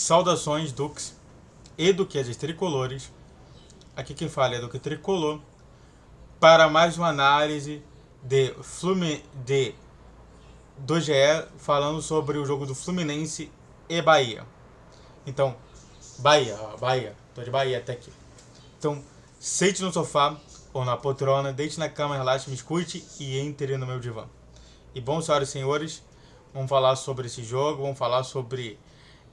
Saudações, Dux e Duquesas Tricolores. Aqui quem fala é Duque Tricolor. Para mais uma análise do GE, falando sobre o jogo do Fluminense e Bahia. Então, Bahia. Tô de Bahia até aqui. Então, sente no sofá ou na poltrona, deite na cama, relaxe, me escute e entre no meu divã. E bom, senhoras e senhores, vamos falar sobre esse jogo, vamos falar sobre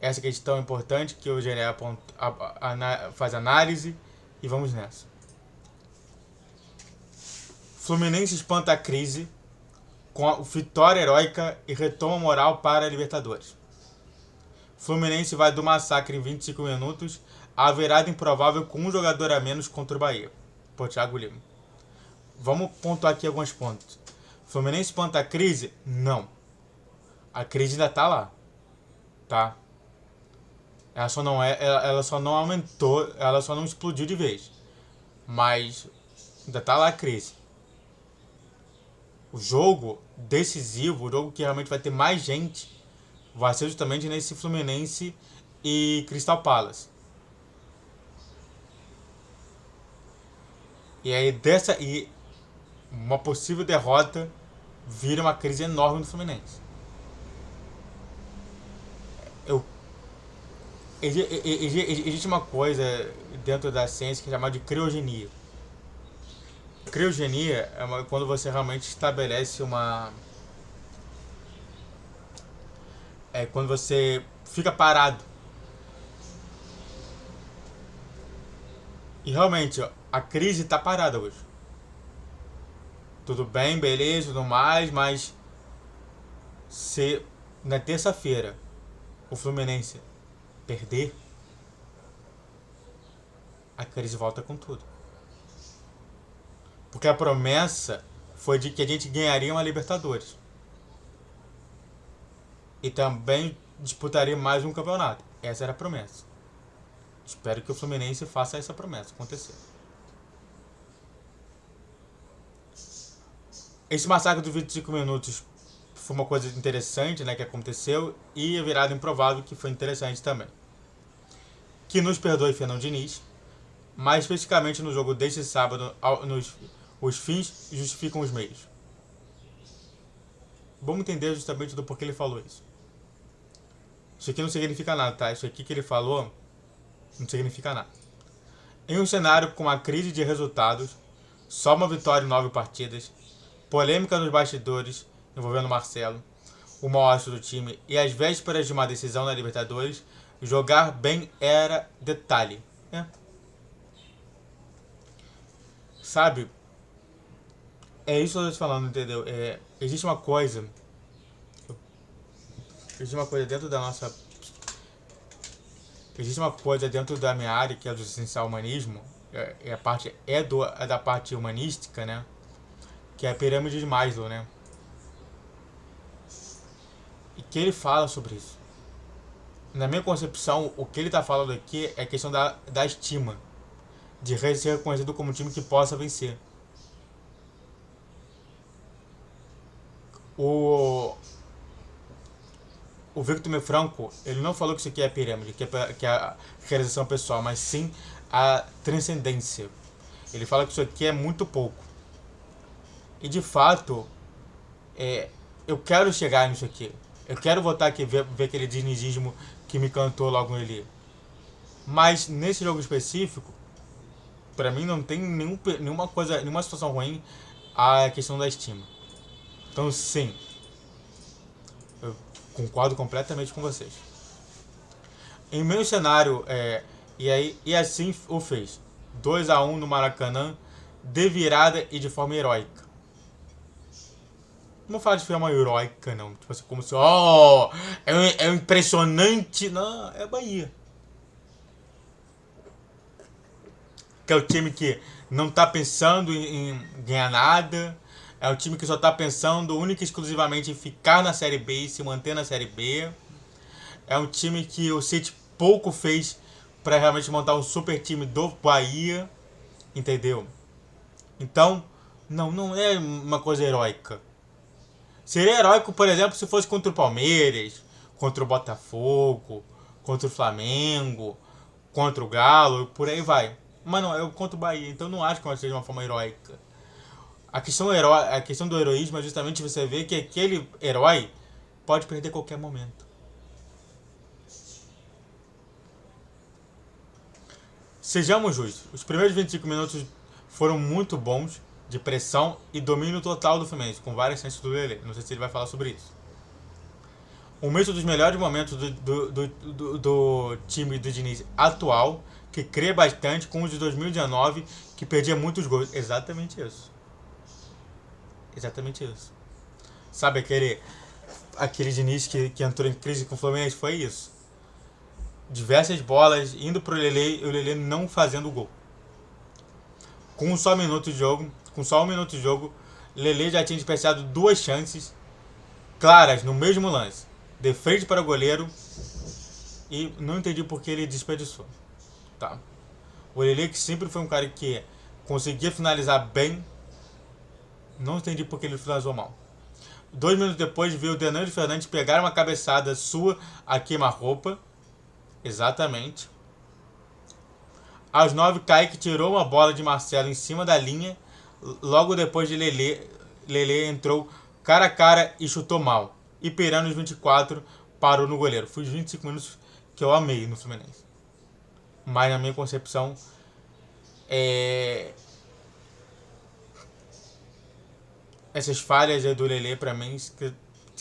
essa questão importante que o GE faz análise e vamos nessa. Fluminense espanta a crise com a vitória heróica e retoma moral para a Libertadores. Fluminense vai do massacre em 25 minutos à virada improvável com um jogador a menos contra o Bahia. Por Thiago Lima. Vamos pontuar aqui alguns pontos. Fluminense espanta a crise? Não. A crise ainda tá lá. Tá? Ela só não aumentou, ela só não explodiu de vez. Mas ainda tá lá a crise. O jogo decisivo, o jogo que realmente vai ter mais gente, vai ser justamente nesse Fluminense e Crystal Palace. E aí uma possível derrota vira uma crise enorme no Fluminense. Existe uma coisa dentro da ciência que é chamada de criogenia. Criogenia é quando você realmente estabelece quando você fica parado. E realmente, a crise está parada hoje. Tudo bem, beleza, tudo mais, mas se na terça-feira o Fluminense perder, a crise volta com tudo. Porque a promessa foi de que a gente ganharia uma Libertadores. E também disputaria mais um campeonato. Essa era a promessa. Espero que o Fluminense faça essa promessa acontecer. Esse massacre dos 25 minutos foi uma coisa interessante, né, que aconteceu. E a virada improvável, que foi interessante também. Que nos perdoe Fernando Diniz. Mais especificamente no jogo deste sábado, os fins justificam os meios. Vamos entender justamente do porquê ele falou isso. Isso aqui não significa nada, tá? Isso aqui que ele falou não significa nada. Em um cenário com uma crise de resultados, só uma vitória em 9 partidas, polêmica nos bastidores envolvendo Marcelo, o mau astro do time e as vésperas de uma decisão na Libertadores, jogar bem era detalhe. Sabe? É isso que eu tô te falando, entendeu? Existe uma coisa dentro da nossa... Existe uma coisa dentro da minha área, que é do essencial humanismo, da parte humanística, né? Que é a pirâmide de Maslow, né? E que ele fala sobre isso. Na minha concepção, o que ele tá falando aqui é a questão da estima. De ser reconhecido como um time que possa vencer. O Victor Mefranco, ele não falou que isso aqui é a pirâmide, que é a realização pessoal, mas sim a transcendência. Ele fala que isso aqui é muito pouco. E de fato, eu quero chegar nisso aqui. Eu quero voltar aqui e ver aquele dinizismo que me cantou logo ali. Mas nesse jogo específico, pra mim não tem nenhuma situação ruim a questão da estima. Então sim, eu concordo completamente com vocês. Em meu cenário, e assim o fez. 2-1 no Maracanã, de virada e de forma heróica. Não fala de forma heróica, não. Tipo assim, como se, é impressionante. Não, é Bahia. Que é o time que não tá pensando em ganhar nada. É um time que só tá pensando única e exclusivamente em ficar na Série B e se manter na Série B. É um time que o City pouco fez para realmente montar um super time do Bahia. Entendeu? Então, não é uma coisa heróica. Seria heróico, por exemplo, se fosse contra o Palmeiras, contra o Botafogo, contra o Flamengo, contra o Galo, por aí vai. Mas não, eu contra o Bahia, então não acho que vai ser de uma forma heróica. A questão do heroísmo é justamente você ver que aquele herói pode perder a qualquer momento. Sejamos justos, os primeiros 25 minutos foram muito bons, de pressão e domínio total do Fluminense, com várias chances do Lelê. Não sei se ele vai falar sobre isso. Um misto dos melhores momentos do time do Diniz atual, que crê bastante, com os de 2019, que perdia muitos gols. Exatamente isso. Exatamente isso. Sabe aquele Diniz que entrou em crise com o Fluminense? Foi isso. Diversas bolas indo pro Lelê e o Lelê não fazendo o gol. Com só um minuto de jogo, Lelê já tinha desperdiçado duas chances claras no mesmo lance. De frente para o goleiro e não entendi por que ele desperdiçou. Tá. O Lelê, que sempre foi um cara que conseguia finalizar bem, não entendi por que ele finalizou mal. 2 minutos depois, viu o Denânio Fernandes pegar uma cabeçada sua a queima-roupa. Exatamente. Aos 9, Kaique tirou uma bola de Marcelo em cima da linha. Logo depois de Lelê entrou cara a cara e chutou mal. E Pirani, nos 24, parou no goleiro. Foi os 25 minutos que eu amei no Fluminense. Mas na minha concepção, essas falhas aí do Lelê, pra mim,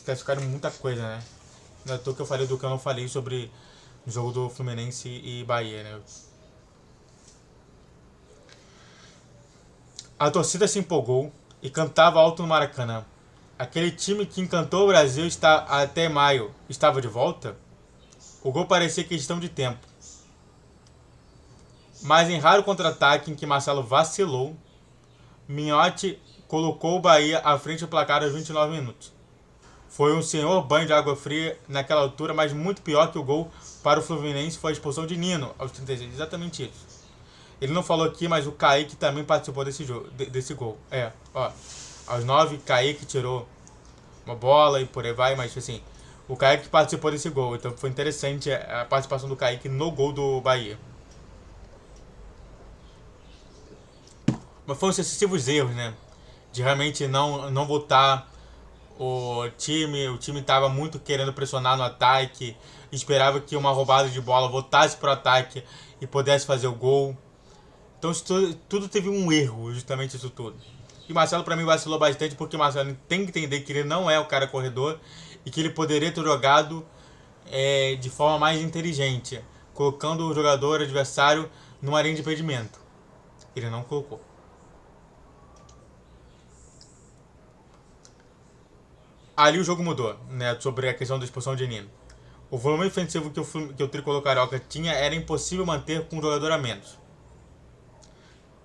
classificaram muita coisa, né? Não é à toa que eu falei do que eu não falei sobre o jogo do Fluminense e Bahia, né? A torcida se empolgou e cantava alto no Maracanã. Aquele time que encantou o Brasil até maio estava de volta? O gol parecia questão de tempo. Mas em raro contra-ataque em que Marcelo vacilou, Miotti colocou o Bahia à frente do placar aos 29 minutos. Foi um senhor banho de água fria naquela altura, mas muito pior que o gol para o Fluminense foi a expulsão de Nino aos 36. Exatamente isso. Ele não falou aqui, mas o Kaique também participou desse gol. Aos 9, Kaique tirou uma bola e por aí vai, mas assim, o Kaique participou desse gol. Então foi interessante a participação do Kaique no gol do Bahia. Mas foram sucessivos erros, né? De realmente não botar o time estava muito querendo pressionar no ataque, esperava que uma roubada de bola voltasse para o ataque e pudesse fazer o gol. Então isso tudo teve um erro, justamente isso tudo. E o Marcelo para mim vacilou bastante porque o Marcelo tem que entender que ele não é o cara corredor e que ele poderia ter jogado de forma mais inteligente, colocando o jogador adversário numa linha de impedimento. Ele não colocou. Ali o jogo mudou, né, sobre a questão da expulsão de Nino. O volume ofensivo que o tricolor carioca tinha era impossível manter com um jogador a menos.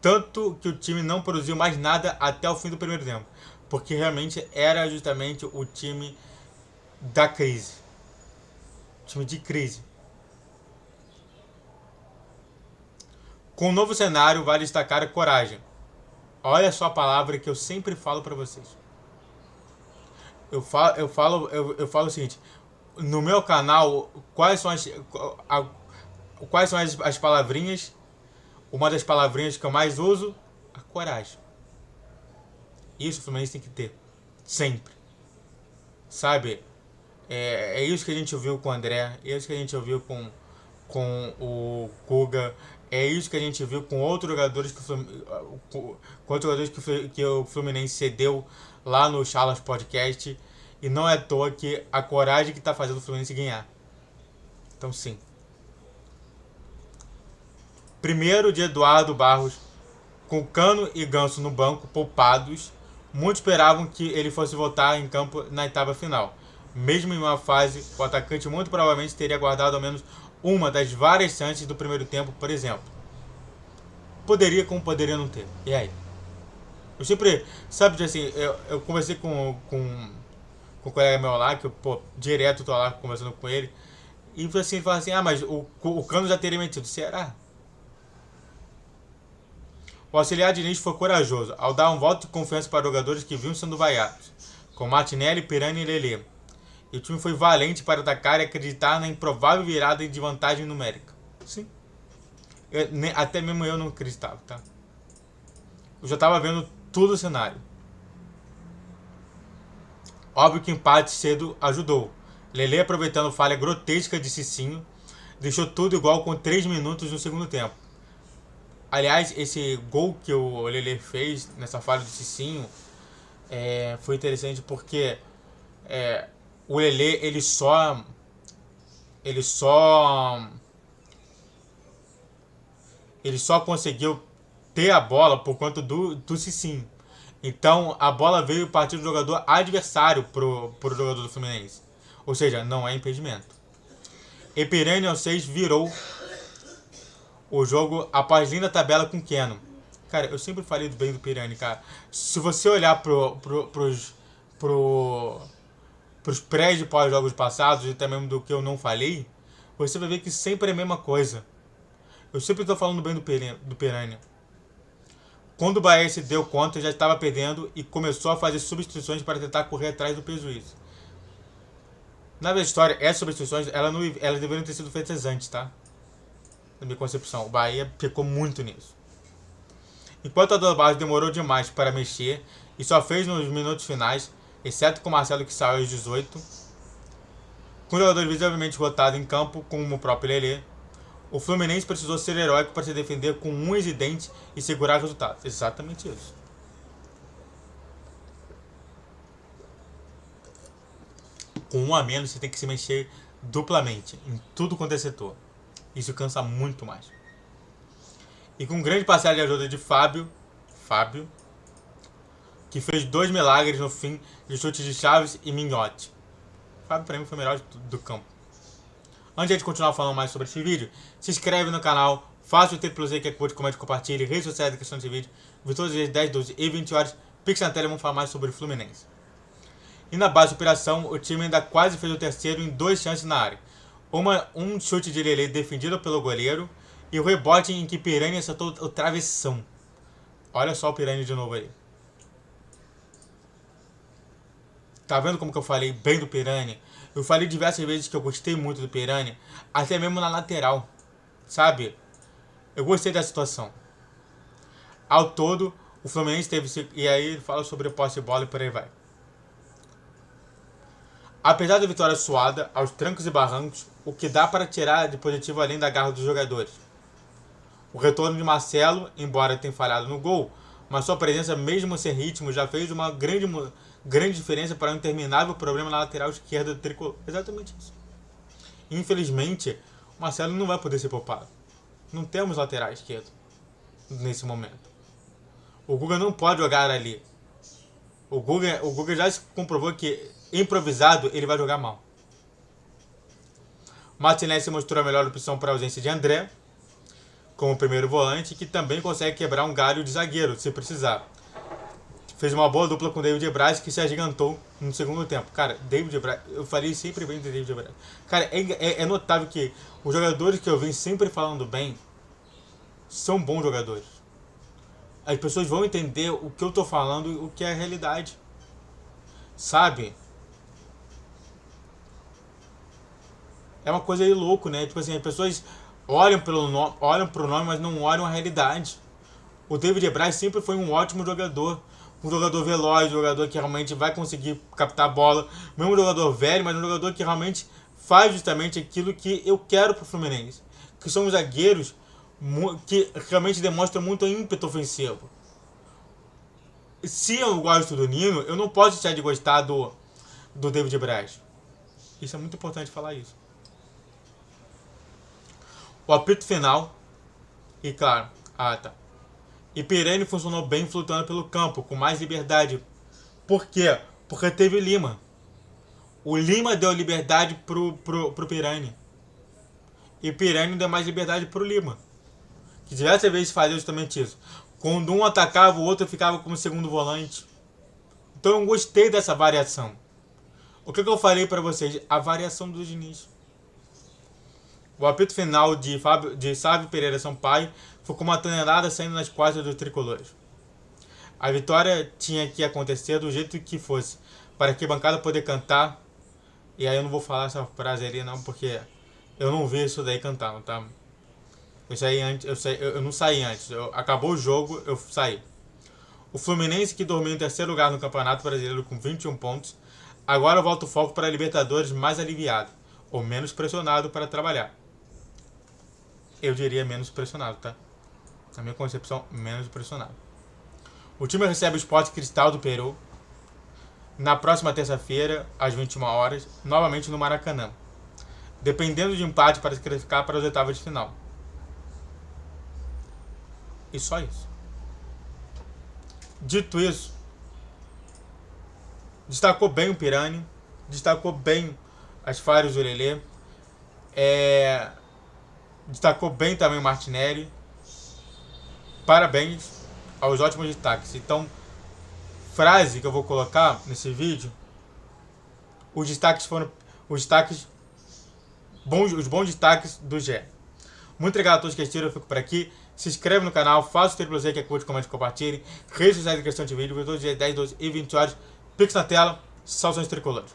Tanto que o time não produziu mais nada até o fim do primeiro tempo. Porque realmente era justamente o time da crise. O time de crise. Com o novo cenário, vale destacar a coragem. Olha só a palavra que eu sempre falo para vocês. Eu falo o seguinte. No meu canal, quais são as palavrinhas? Uma das palavrinhas que eu mais uso, a coragem. Isso o Fluminense tem que ter. Sempre. Sabe? É isso que a gente ouviu com o André. É isso que a gente ouviu com o Kuga. É isso que a gente viu com outros jogadores que o Fluminense cedeu lá no Charlas Podcast. E não é à toa que a coragem que está fazendo o Fluminense ganhar. Então sim. Primeiro de Eduardo Barros, com Cano e Ganso no banco, poupados, muitos esperavam que ele fosse voltar em campo na etapa final. Mesmo em uma fase, o atacante muito provavelmente teria guardado ao menos uma das várias chances do primeiro tempo, por exemplo. Poderia, como poderia não ter. E aí? Eu sempre, sabe, assim, eu conversei com um colega meu lá, que eu, direto tô lá conversando com ele, e assim, fala assim, mas o Cano já teria metido. Será? O auxiliar Diniz foi corajoso ao dar um voto de confiança para jogadores que vinham sendo vaiados, com Martinelli, Pirani e Lelê, E o time foi valente para atacar e acreditar na improvável virada de vantagem numérica. Sim. Até mesmo eu não acreditava, tá? Eu já estava vendo todo o cenário. Óbvio que o empate cedo ajudou. Lele, aproveitando falha grotesca de Cicinho, deixou tudo igual com 3 minutos no segundo tempo. Aliás, esse gol que o Lele fez nessa falha do Cicinho foi interessante porque o Lele ele só conseguiu ter a bola por conta do Cicinho. Então a bola veio partir do jogador adversário pro jogador do Fluminense. Ou seja, não é impedimento. Epirani aos 6 virou o jogo após linda tabela com Keno. Cara, eu sempre falei bem do Pirani, cara. Se você olhar pros pré e pós-jogos passados, e até mesmo do que eu não falei, você vai ver que sempre é a mesma coisa. Eu sempre tô falando bem do Pirani. Quando o Bahia se deu conta, já estava perdendo e começou a fazer substituições para tentar correr atrás do prejuízo. Na minha história, essas substituições elas deveriam ter sido feitas antes, tá? Na minha concepção, o Bahia pecou muito nisso. Enquanto a Dona Barros demorou demais para mexer e só fez nos minutos finais, exceto com o Marcelo que saiu aos 18, com o jogador visivelmente rotado em campo, como o próprio Lelê, o Fluminense precisou ser heróico para se defender com unhas e dentes e segurar o resultado. Exatamente isso. Com um a menos, você tem que se mexer duplamente em tudo quanto é setor. Isso cansa muito mais. E com grande parcela de ajuda de Fábio, que fez 2 milagres no fim de chutes de Chaves e Minhote. Fábio para mim foi o melhor do campo. Antes de continuar falando mais sobre esse vídeo, se inscreve no canal, faça o TPZ que é curte, comente, compartilhe, redes sociais da questão desse vídeo, vi todos os dias 10, 12 e 20 horas, Pix na tela e vamos falar mais sobre o Fluminense. E na base de operação, o time ainda quase fez o terceiro em 2 chances na área. Um chute de Lelê defendido pelo goleiro e o rebote em que Pirani acertou o travessão. Olha só o Pirani de novo aí. Tá vendo como que eu falei bem do Pirani? Eu falei diversas vezes que eu gostei muito do Pirani, até mesmo na lateral, sabe? Eu gostei da situação. Ao todo, o Fluminense teve... E aí ele fala sobre o posse de bola e por aí vai. Apesar da vitória suada, aos trancos e barrancos, o que dá para tirar de positivo além da garra dos jogadores? O retorno de Marcelo, embora tenha falhado no gol, mas sua presença mesmo sem ritmo já fez uma grande diferença para um interminável problema na lateral esquerda do tricolor. Exatamente isso. Infelizmente, o Marcelo não vai poder ser poupado. Não temos lateral esquerdo nesse momento. O Guga não pode jogar ali. O Guga já se comprovou que improvisado ele vai jogar mal. Martinez se mostrou a melhor opção para a ausência de André, como primeiro volante, que também consegue quebrar um galho de zagueiro, se precisar. Fez uma boa dupla com o David Braz, que se agigantou no segundo tempo. Cara, David Braz, eu falei sempre bem do David Braz. Cara, é notável que os jogadores que eu venho sempre falando bem são bons jogadores. As pessoas vão entender o que eu tô falando e o que é a realidade. Sabe? É uma coisa aí louco, né? Tipo assim, as pessoas olham pro nome, mas não olham a realidade. O David Braz sempre foi um ótimo jogador. Um jogador veloz, um jogador que realmente vai conseguir captar a bola. Mesmo um jogador velho, mas um jogador que realmente faz justamente aquilo que eu quero pro Fluminense. Que são os zagueiros que realmente demonstram muito ímpeto ofensivo. Se eu gosto do Nino, eu não posso deixar de gostar do David Braz. Isso é muito importante falar isso. O apito final. E claro, e Pirani funcionou bem flutuando pelo campo, com mais liberdade. Por quê? Porque teve o Lima. O Lima deu liberdade pro Pirani. E Pirani deu mais liberdade pro Lima. Que diversas vezes fazia justamente isso. Quando um atacava, o outro ficava como segundo volante. Então eu gostei dessa variação. O que eu falei para vocês? A variação do Diniz. O apito final de Sávio Pereira Sampaio foi com uma tonelada saindo nas costas dos tricolores. A vitória tinha que acontecer do jeito que fosse, para que a bancada poder cantar E aí eu não vou falar essa frase ali não, porque eu não vi isso daí cantando, tá? Eu saí antes, eu não saí antes. Acabou o jogo, eu saí. O Fluminense, que dormiu em terceiro lugar no Campeonato Brasileiro com 21 pontos, agora volta o foco para a Libertadores mais aliviado, ou menos pressionado para trabalhar. Eu diria menos pressionado, tá? Na minha concepção, menos pressionado. O time recebe o Sport Cristal do Peru na próxima terça-feira, às 21 horas, novamente no Maracanã, dependendo de empate para se classificar para as oitavas de final. E só isso. Dito isso, destacou bem o Pirani, destacou bem as falhas do Lelê, destacou bem também o Martinelli. Parabéns aos ótimos destaques. Então, frase que eu vou colocar nesse vídeo, os destaques foram os bons destaques do GE. Muito obrigado a todos que assistiram, eu fico por aqui. Se inscreve no canal, faça o triplo Z que é curte, comente e compartilhe. Redes sociais de questão de vídeo, todos os dias 10, 12 e 20 horas. Pix na tela, salve tricolores.